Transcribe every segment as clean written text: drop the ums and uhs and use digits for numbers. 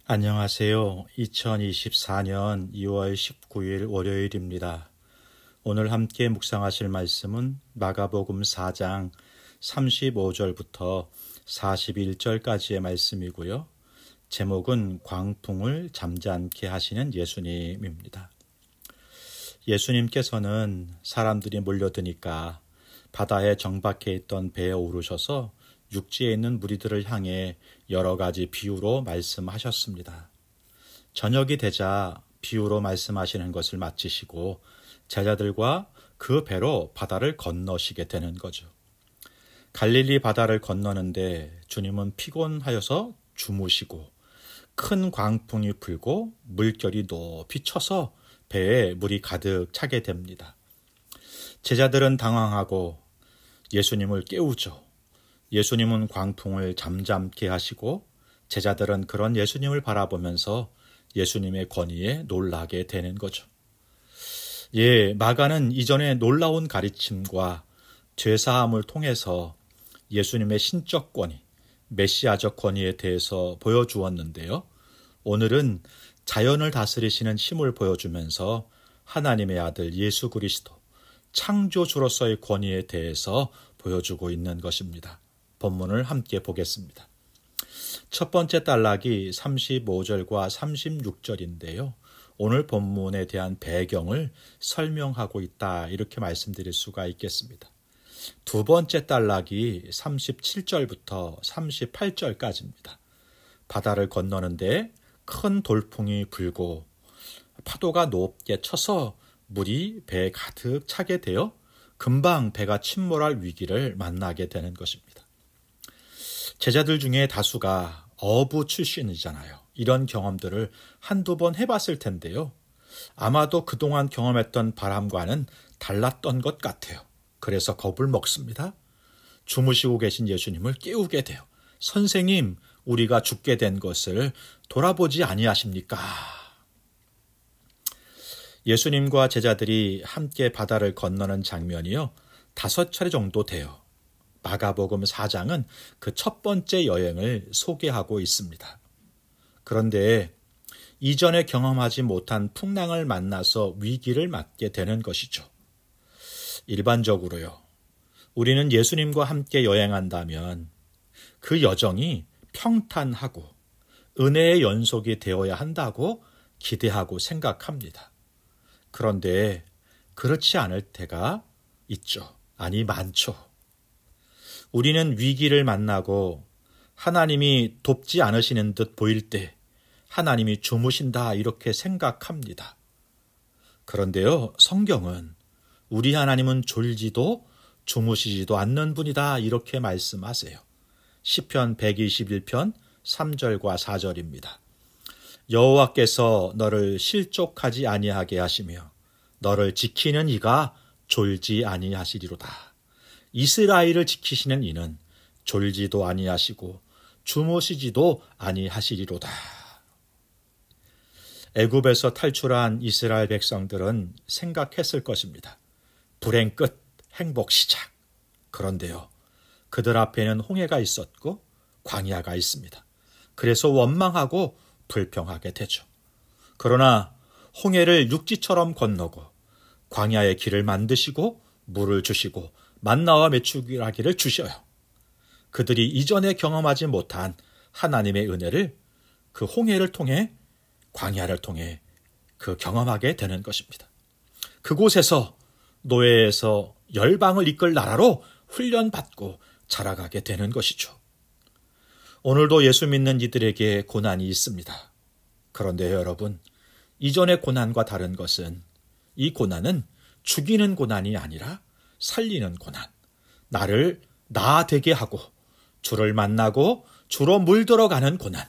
안녕하세요. 2024년 2월 19일 월요일입니다. 오늘 함께 묵상하실 말씀은 마가복음 4장 35절부터 41절까지의 말씀이고요. 제목은 광풍을 잠잠케 하시는 예수님입니다. 예수님께서는 사람들이 몰려드니까 바다에 정박해 있던 배에 오르셔서 육지에 있는 무리들을 향해 여러 가지 비유로 말씀하셨습니다. 저녁이 되자 비유로 말씀하시는 것을 마치시고 제자들과 그 배로 바다를 건너시게 되는 거죠. 갈릴리 바다를 건너는데 주님은 피곤하여서 주무시고 큰 광풍이 불고 물결이 높이 쳐서 배에 물이 가득 차게 됩니다. 제자들은 당황하고 예수님을 깨우죠. 예수님은 광풍을 잠잠케 하시고 제자들은 그런 예수님을 바라보면서 예수님의 권위에 놀라게 되는 거죠. 마가는 이전에 놀라운 가르침과 죄사함을 통해서 예수님의 신적 권위, 메시아적 권위에 대해서 보여주었는데요. 오늘은 자연을 다스리시는 힘을 보여주면서 하나님의 아들 예수 그리스도, 창조주로서의 권위에 대해서 보여주고 있는 것입니다. 본문을 함께 보겠습니다. 첫 번째 단락이 35절과 36절인데요. 오늘 본문에 대한 배경을 설명하고 있다, 이렇게 말씀드릴 수가 있겠습니다. 두 번째 단락이 37절부터 38절까지입니다. 바다를 건너는데 큰 돌풍이 불고 파도가 높게 쳐서 물이 배에 가득 차게 되어 금방 배가 침몰할 위기를 만나게 되는 것입니다. 제자들 중에 다수가 어부 출신이잖아요. 이런 경험들을 한두 번 해봤을 텐데요. 아마도 그동안 경험했던 바람과는 달랐던 것 같아요. 그래서 겁을 먹습니다. 주무시고 계신 예수님을 깨우게 돼요. 선생님, 우리가 죽게 된 것을 돌아보지 아니하십니까? 예수님과 제자들이 함께 바다를 건너는 장면이요, 5차례 정도 돼요. 마가복음 4장은 그 첫 번째 여행을 소개하고 있습니다. 그런데 이전에 경험하지 못한 풍랑을 만나서 위기를 맞게 되는 것이죠. 일반적으로요, 우리는 예수님과 함께 여행한다면 그 여정이 평탄하고 은혜의 연속이 되어야 한다고 기대하고 생각합니다. 그런데 그렇지 않을 때가 있죠. 아니, 많죠. 우리는 위기를 만나고 하나님이 돕지 않으시는 듯 보일 때 하나님이 주무신다, 이렇게 생각합니다. 그런데요, 성경은 우리 하나님은 졸지도 주무시지도 않는 분이다, 이렇게 말씀하세요. 시편 121편 3절과 4절입니다. 여호와께서 너를 실족하지 아니하게 하시며 너를 지키는 이가 졸지 아니하시리로다. 이스라엘을 지키시는 이는 졸지도 아니하시고 주무시지도 아니하시리로다. 애굽에서 탈출한 이스라엘 백성들은 생각했을 것입니다. 불행 끝, 행복 시작. 그런데요, 그들 앞에는 홍해가 있었고 광야가 있습니다. 그래서 원망하고 불평하게 되죠. 그러나 홍해를 육지처럼 건너고 광야의 길을 만드시고 물을 주시고 만나와 메추라기를 주셔요. 그들이 이전에 경험하지 못한 하나님의 은혜를 그 홍해를 통해, 광야를 통해 경험하게 되는 것입니다. 그곳에서 노예에서 열방을 이끌 나라로 훈련받고 자라가게 되는 것이죠. 오늘도 예수 믿는 이들에게 고난이 있습니다. 그런데 여러분, 이전의 고난과 다른 것은 이 고난은 죽이는 고난이 아니라 살리는 고난, 나를 나 되게 하고 주를 만나고 주로 물들어가는 고난,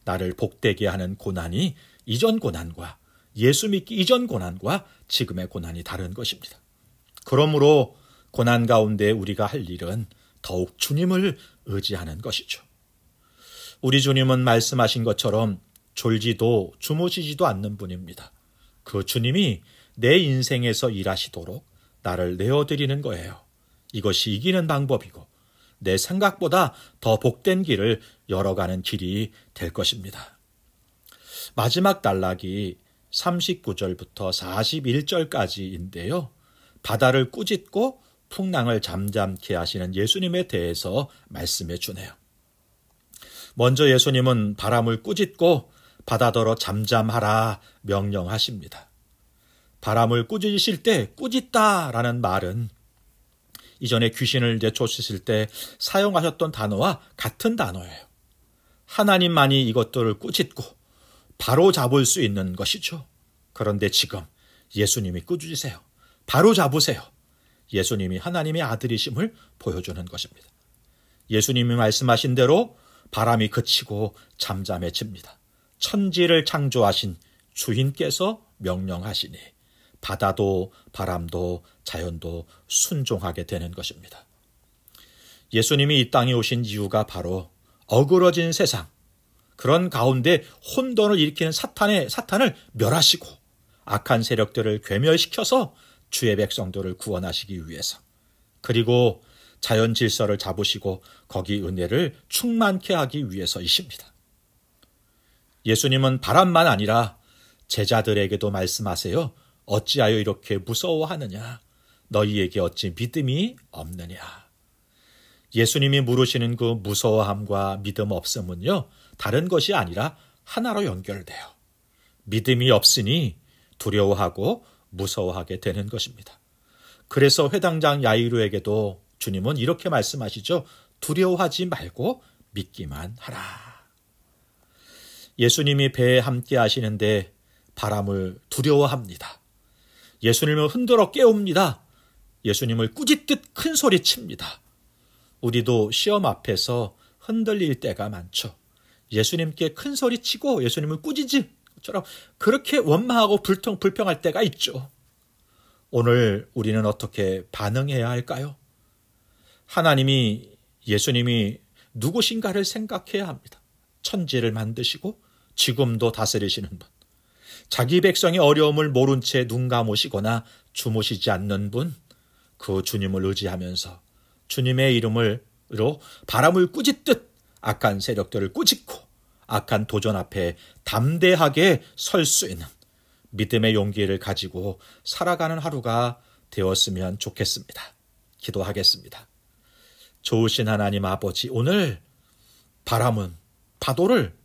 나를 복되게 하는 고난이 이전 고난과, 예수 믿기 이전 고난과 지금의 고난이 다른 것입니다. 그러므로 고난 가운데 우리가 할 일은 더욱 주님을 의지하는 것이죠. 우리 주님은 말씀하신 것처럼 졸지도 주무시지도 않는 분입니다. 그 주님이 내 인생에서 일하시도록 나를 내어드리는 거예요. 이것이 이기는 방법이고 내 생각보다 더 복된 길을 열어가는 길이 될 것입니다. 마지막 단락이 39절부터 41절까지인데요. 바다를 꾸짖고 풍랑을 잠잠케 하시는 예수님에 대해서 말씀해 주네요. 먼저 예수님은 바람을 꾸짖고 바다더러 잠잠하라 명령하십니다. 바람을 꾸짖으실 때 꾸짖다라는 말은 이전에 귀신을 내쫓으실 때 사용하셨던 단어와 같은 단어예요. 하나님만이 이것들을 꾸짖고 바로 잡을 수 있는 것이죠. 그런데 지금 예수님이 꾸짖으세요. 바로 잡으세요. 예수님이 하나님의 아들이심을 보여주는 것입니다. 예수님이 말씀하신 대로 바람이 그치고 잠잠해집니다. 천지를 창조하신 주인께서 명령하시니 바다도 바람도 자연도 순종하게 되는 것입니다. 예수님이 이 땅에 오신 이유가 바로 어그러진 세상, 그런 가운데 혼돈을 일으키는 사탄을 멸하시고 악한 세력들을 괴멸시켜서 주의 백성들을 구원하시기 위해서, 그리고 자연 질서를 잡으시고 거기 은혜를 충만케 하기 위해서이십니다. 예수님은 바람만 아니라 제자들에게도 말씀하세요. 어찌하여 이렇게 무서워하느냐? 너희에게 어찌 믿음이 없느냐? 예수님이 물으시는 그 무서워함과 믿음 없음은요, 다른 것이 아니라 하나로 연결돼요. 믿음이 없으니 두려워하고 무서워하게 되는 것입니다. 그래서 회당장 야이로에게도 주님은 이렇게 말씀하시죠. 두려워하지 말고 믿기만 하라. 예수님이 배에 함께 하시는데 바람을 두려워합니다. 예수님을 흔들어 깨웁니다. 예수님을 꾸짖듯 큰 소리 칩니다. 우리도 시험 앞에서 흔들릴 때가 많죠. 예수님께 큰 소리 치고 예수님을 꾸짖을 것처럼 그렇게 원망하고 불평할 때가 있죠. 오늘 우리는 어떻게 반응해야 할까요? 하나님이, 예수님이 누구신가를 생각해야 합니다. 천지를 만드시고 지금도 다스리시는 분, 자기 백성의 어려움을 모른 채 눈 감으시거나 주무시지 않는 분, 그 주님을 의지하면서 주님의 이름으로 바람을 꾸짖듯 악한 세력들을 꾸짖고 악한 도전 앞에 담대하게 설 수 있는 믿음의 용기를 가지고 살아가는 하루가 되었으면 좋겠습니다. 기도하겠습니다. 좋으신 하나님 아버지, 오늘 바람은 파도를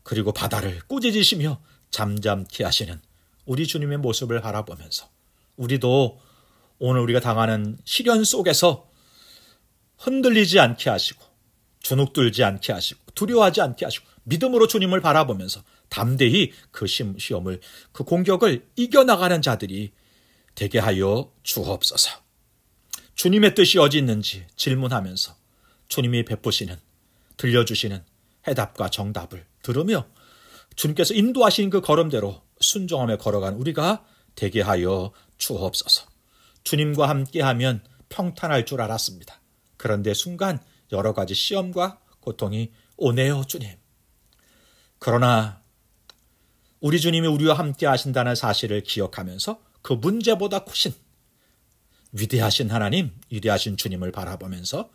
그리고 바다를 꾸짖으시며 잠잠케 하시는 우리 주님의 모습을 바라보면서 우리도 오늘 우리가 당하는 시련 속에서 흔들리지 않게 하시고 주눅들지 않게 하시고 두려워하지 않게 하시고 믿음으로 주님을 바라보면서 담대히 그 시험을, 그 공격을 이겨나가는 자들이 되게 하여 주옵소서. 주님의 뜻이 어디 있는지 질문하면서 주님이 베푸시는, 들려주시는 해답과 정답을 들으며 주님께서 인도하신 그 걸음대로 순종하며 걸어간 우리가 되게 하여 주옵소서. 주님과 함께하면 평탄할 줄 알았습니다. 그런데 순간 여러 가지 시험과 고통이 오네요, 주님. 그러나 우리 주님이 우리와 함께 하신다는 사실을 기억하면서 그 문제보다 크신 위대하신 하나님, 위대하신 주님을 바라보면서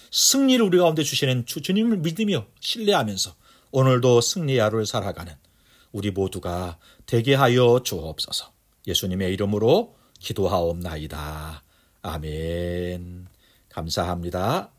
승리를 우리 가운데 주시는 주님을 믿으며 신뢰하면서 오늘도 승리의 하루를 살아가는 우리 모두가 되게 하여 주옵소서. 예수님의 이름으로 기도하옵나이다. 아멘. 감사합니다.